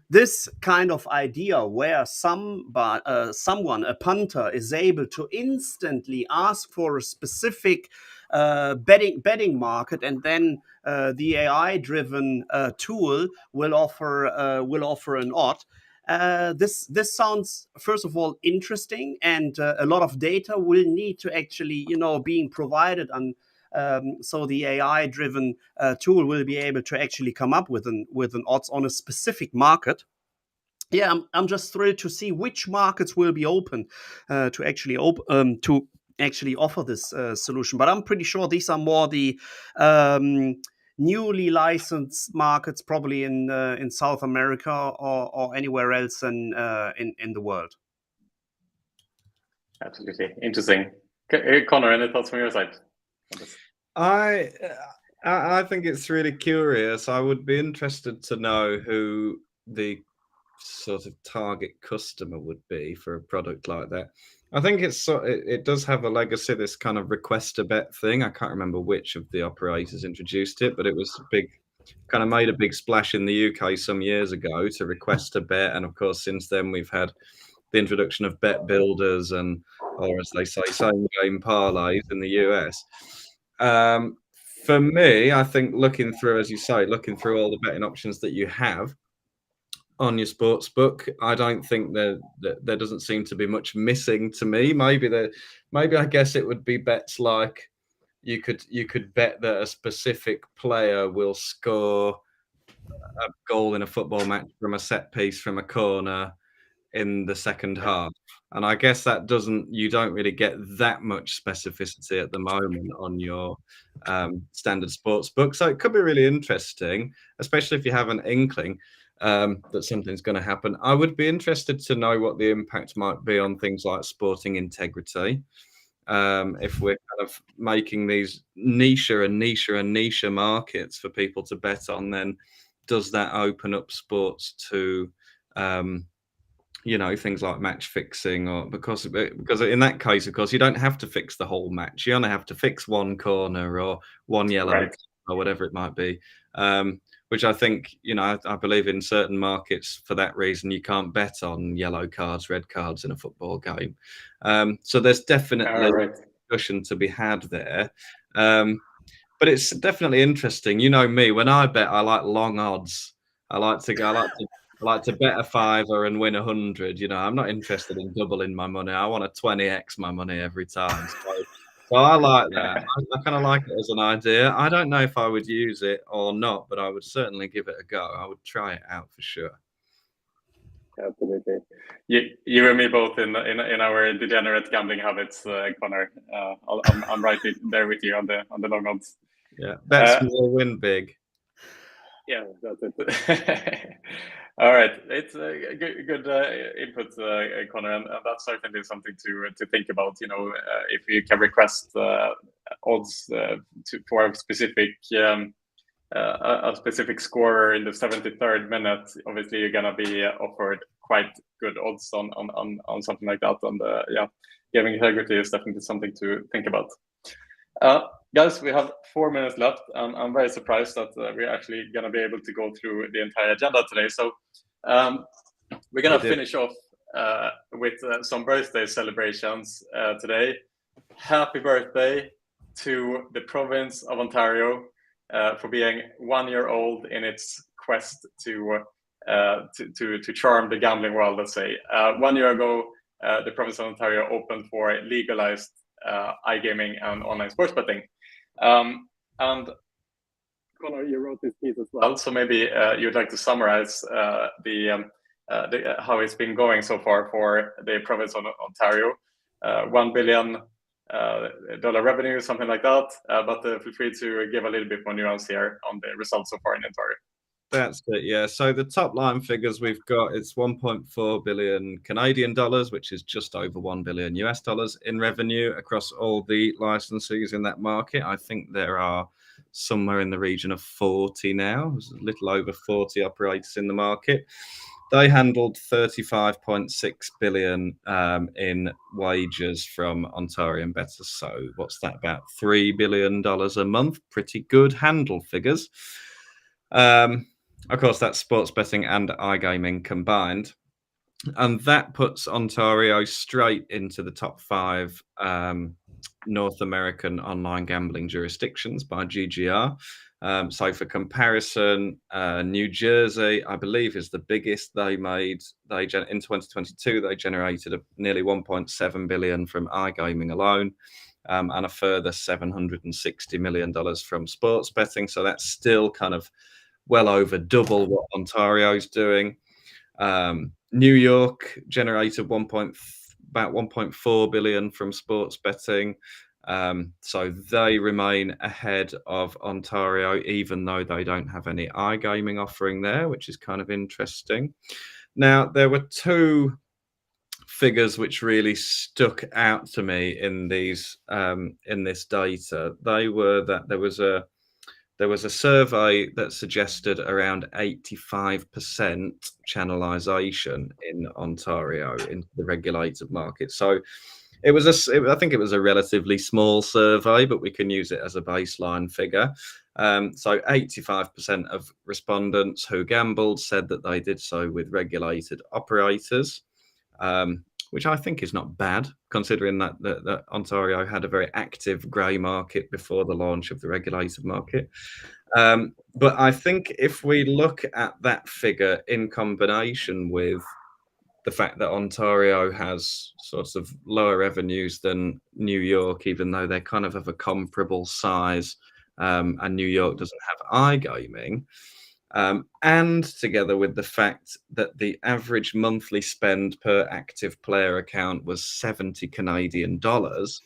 this kind of idea where someone, a punter, is able to instantly ask for a specific betting market, and then the AI-driven tool will offer an odd. This sounds, first of all, interesting, and a lot of data will need to actually, being provided on. So the AI-driven tool will be able to actually come up with an odds on a specific market. Yeah, I'm just thrilled to see which markets will be open to actually offer this solution. But I'm pretty sure these are more the newly licensed markets, probably in South America or anywhere else in the world. Absolutely interesting. Conor, any thoughts from your side? I think it's really curious. I would be interested to know who the sort of target customer would be for a product like that. I think it does have a legacy, this kind of request a bet thing. I can't remember which of the operators introduced it, but it was kind of made a big splash in the UK some years ago to request a bet. And of course, since then we've had the introduction of bet builders or as they say, same game parlays in the US. For me, I think looking through all the betting options that you have on your sports book, I don't think there doesn't seem to be much missing to me. Maybe I guess it would be bets like you could bet that a specific player will score a goal in a football match from a set piece from a corner in the second half. And I guess you don't really get that much specificity at the moment on your standard sports book. So it could be really interesting, especially if you have an inkling that something's going to happen. I would be interested to know what the impact might be on things like sporting integrity. If we're kind of making these niche markets for people to bet on, then does that open up sports to things like match fixing, or because in that case, of course, you don't have to fix the whole match. You only have to fix one corner or one yellow right, or whatever it might be. Which I think, I believe in certain markets for that reason, you can't bet on yellow cards, red cards in a football game. So there's definitely discussion to be had there. But it's definitely interesting. You know me, when I bet, I like long odds. I like to bet a $5 and win 100. I'm not interested in doubling my money. I want to 20x my money every time. So I like that. I kind of like it as an idea. I don't know if I would use it or not, but I would certainly give it a go. I would try it out for sure. Absolutely. You and me both in our degenerate gambling habits, Conor. I'm right there with you on the long odds. Yeah, bet small, win big. Yeah, that's it. All right, it's a good input, Conor, and that's certainly something to think about. You know, if you can request odds for a specific scorer in the 73rd minute, obviously you're gonna be offered quite good odds on something like that. And yeah, gaming integrity is definitely something to think about. Guys, we have 4 minutes left, and I'm very surprised that we're actually going to be able to go through the entire agenda today. So we're going to finish off with some birthday celebrations today. Happy birthday to the province of Ontario for being 1 year old in its quest to charm the gambling world, let's say. 1 year ago, the province of Ontario opened for legalized iGaming and online sports betting. And Conor, you wrote this piece as well, so maybe you'd like to summarize how it's been going so far for the province of Ontario. $1 billion revenue, something like that. But feel free to give a little bit more nuance here on the results so far in Ontario. That's it, yeah. So the top line figures we've got, it's 1.4 billion Canadian dollars, which is just over $1 billion US dollars in revenue across all the licensees in that market. I think there are somewhere in the region of 40 now. There's a little over 40 operators in the market. They handled 35.6 billion in wagers from Ontarian bettors. So what's that, about $3 billion a month? Pretty good handle figures. Of course, that's sports betting and iGaming combined. And that puts Ontario straight into the top 5 North American online gambling jurisdictions by GGR. So for comparison, New Jersey, I believe, is the biggest. They made, in 2022, they generated nearly $1.7 billion from iGaming alone, and a further $760 million from sports betting. So that's still kind of well over double what Ontario's doing. New York generated about 1.4 billion from sports betting. So they remain ahead of Ontario, even though they don't have any iGaming offering there, which is kind of interesting. Now, there were 2 figures which really stuck out to me in these in this data. They were that there was a survey that suggested around 85% channelization in Ontario into the regulated market. So I think it was a relatively small survey, but we can use it as a baseline figure. So 85% of respondents who gambled said that they did so with regulated operators, which I think is not bad, considering that Ontario had a very active grey market before the launch of the regulated market. But I think if we look at that figure in combination with the fact that Ontario has sort of lower revenues than New York, even though they're kind of a comparable size, and New York doesn't have iGaming, and together with the fact that the average monthly spend per active player account was 70 Canadian dollars,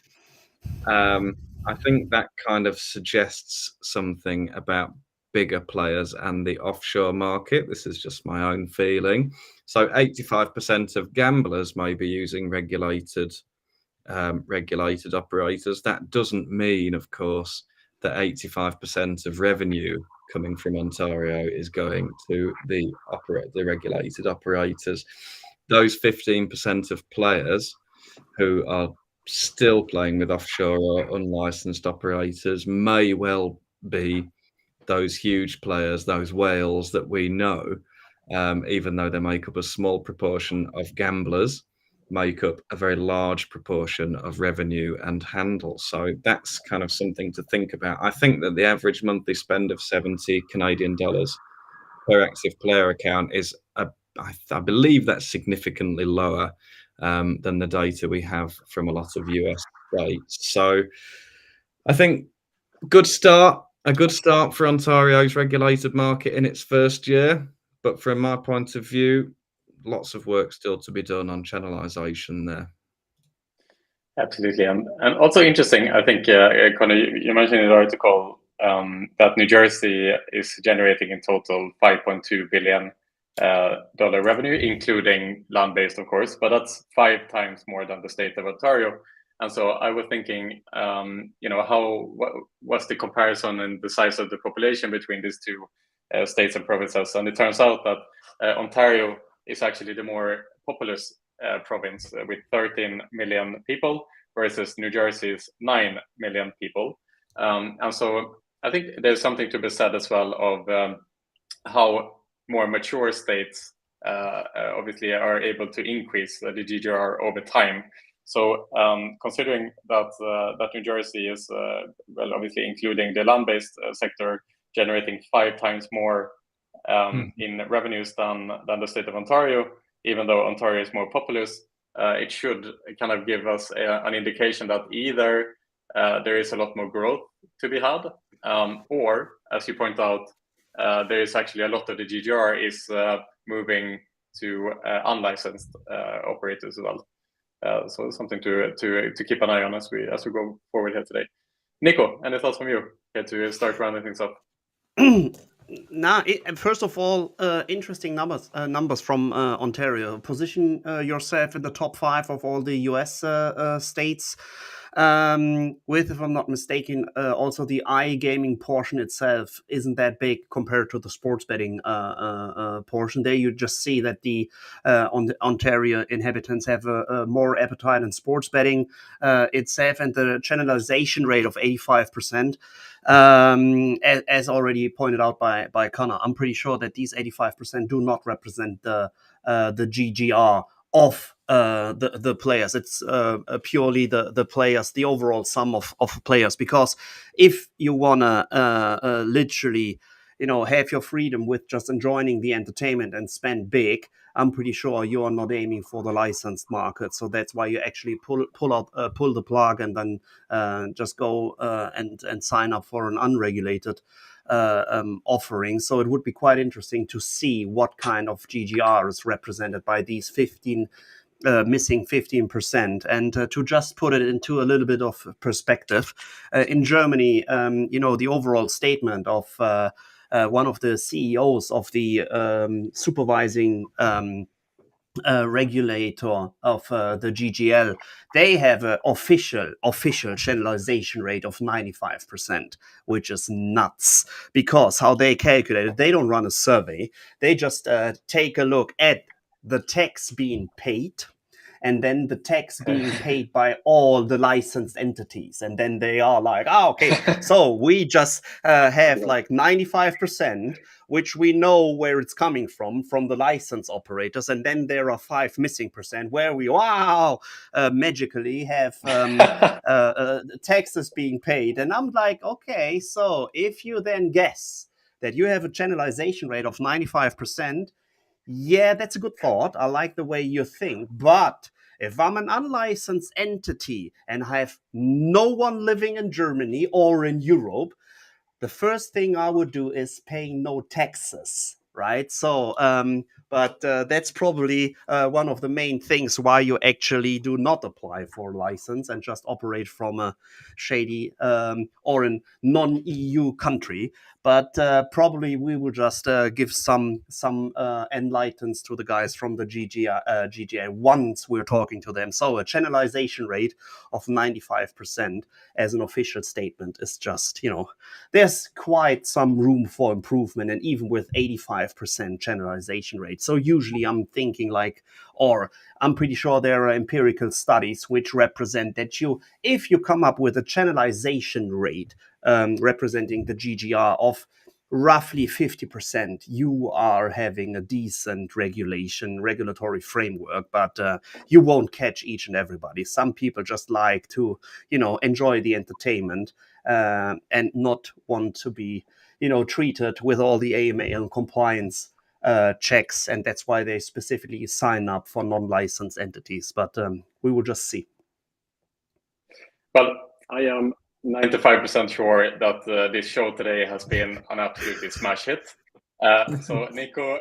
I think that kind of suggests something about bigger players and the offshore market. This is just my own feeling. So 85% of gamblers may be using regulated operators. That doesn't mean, of course, that 85% of revenue coming from Ontario is going to the regulated operators. Those 15% of players who are still playing with offshore or unlicensed operators may well be those huge players, those whales that we know, even though they make up a small proportion of gamblers, make up a very large proportion of revenue and handle. So that's kind of something to think about. I think that the average monthly spend of 70 Canadian dollars per active player account is, I believe that's significantly lower than the data we have from a lot of US states. So I think a good start for Ontario's regulated market in its first year. But from my point of view, lots of work still to be done on channelization there. Absolutely, and also interesting. I think Conor, you mentioned in the article that New Jersey is generating in total $5.2 billion dollar revenue, including land-based, of course, but that's 5 times more than the state of Ontario. And so I was thinking, what's the comparison in the size of the population between these two states and provinces? And it turns out that Ontario is actually the more populous province with 13 million people, versus New Jersey's 9 million people. And so I think there's something to be said as well of how more mature states obviously are able to increase the GGR over time. So considering that New Jersey is, well, obviously including the land-based sector, generating 5 times more in revenues than the state of Ontario, even though Ontario is more populous, it should kind of give us an indication that either there is a lot more growth to be had, or, as you point out, there is actually a lot of the GGR is moving to unlicensed operators as well. So it's something to keep an eye on as we go forward here today. Nico, any thoughts from you here to start rounding things up? First of all, interesting numbers from Ontario. Position yourself in the top 5 of all the US states. With, if I'm not mistaken, also the iGaming portion itself isn't that big compared to the sports betting portion. There you just see that the Ontario inhabitants have a more appetite in sports betting itself, and the channelization rate of 85%. As already pointed out by Conor, I'm pretty sure that these 85% do not represent the GGR of the players. It's purely the players, the overall sum of players. Because if you wanna literally, have your freedom with just enjoying the entertainment and spend big, I'm pretty sure you are not aiming for the licensed market. So that's why you actually pull the plug and then just go and sign up for an unregulated offering. So it would be quite interesting to see what kind of GGR is represented by these missing 15%. And to just put it into a little bit of perspective, in Germany, the overall statement of one of the CEOs of the supervising regulator of the GGL, they have an official channelization rate of 95%, which is nuts. Because how they calculate it, they don't run a survey. They just take a look at the tax being paid, and then the tax being paid by all the licensed entities. And then they are like, okay, so we just have like 95%, which we know where it's coming from the license operators. And then there are 5 missing percent where we, magically have taxes being paid. And I'm like, okay, so if you then guess that you have a channelization rate of 95%, yeah, that's a good thought. I like the way you think. But if I'm an unlicensed entity and have no one living in Germany or in Europe, the first thing I would do is pay no taxes, right? So, but that's probably one of the main things why you actually do not apply for a license and just operate from a shady or a non-EU country. But probably we will just give some enlightens to the guys from the GGA once we're talking to them. So a channelization rate of 95% as an official statement is just, there's quite some room for improvement, and even with 85% channelization rate. So usually I'm thinking I'm pretty sure there are empirical studies which represent that if you come up with a channelization rate representing the GGR of roughly 50%, you are having a decent regulatory framework, but you won't catch each and everybody. Some people just like to, enjoy the entertainment and not want to be, treated with all the AMA and compliance checks, and that's why they specifically sign up for non-licensed entities. But we will just see. Well, I am 95% sure that this show today has been an absolutely smash hit. So Nico,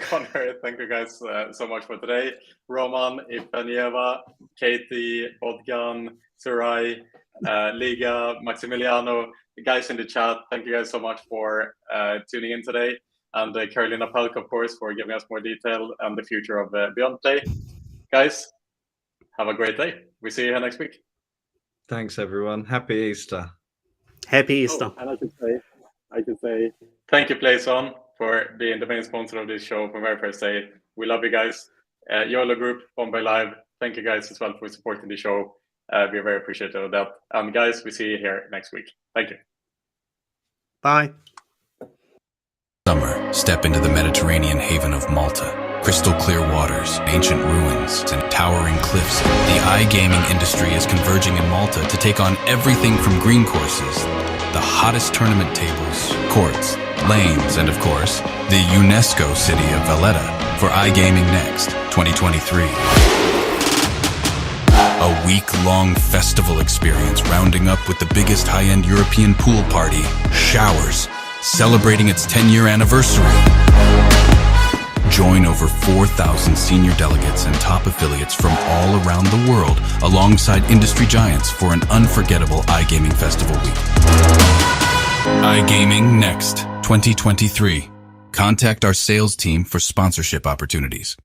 Connor, thank you guys so much for today. Roman, Ipanieva, Katie, Bodgan, Surai, Liga, Maximiliano, the guys in the chat, thank you guys so much for tuning in today. And Carolina Pelk, of course, for giving us more detail on the future of Beyond Play. Guys, have a great day. We see you here next week. Thanks, everyone. Happy Easter. Happy Easter. And I should say, thank you, PlayZone, for being the main sponsor of this show from very first day. We love you guys. YOLO Group, Bombay Live, thank you guys as well for supporting the show. We're very appreciative of that. And guys, we see you here next week. Thank you. Bye. Summer, step into the Mediterranean haven of Malta. Crystal clear waters, ancient ruins, and towering cliffs. The iGaming industry is converging in Malta to take on everything from green courses, the hottest tournament tables, courts, lanes, and of course, the UNESCO city of Valletta for iGaming Next 2023. A week-long festival experience rounding up with the biggest high-end European pool party, Showers, celebrating its 10-year anniversary. Join over 4,000 senior delegates and top affiliates from all around the world alongside industry giants for an unforgettable iGaming Festival week. iGaming Next 2023. Contact our sales team for sponsorship opportunities.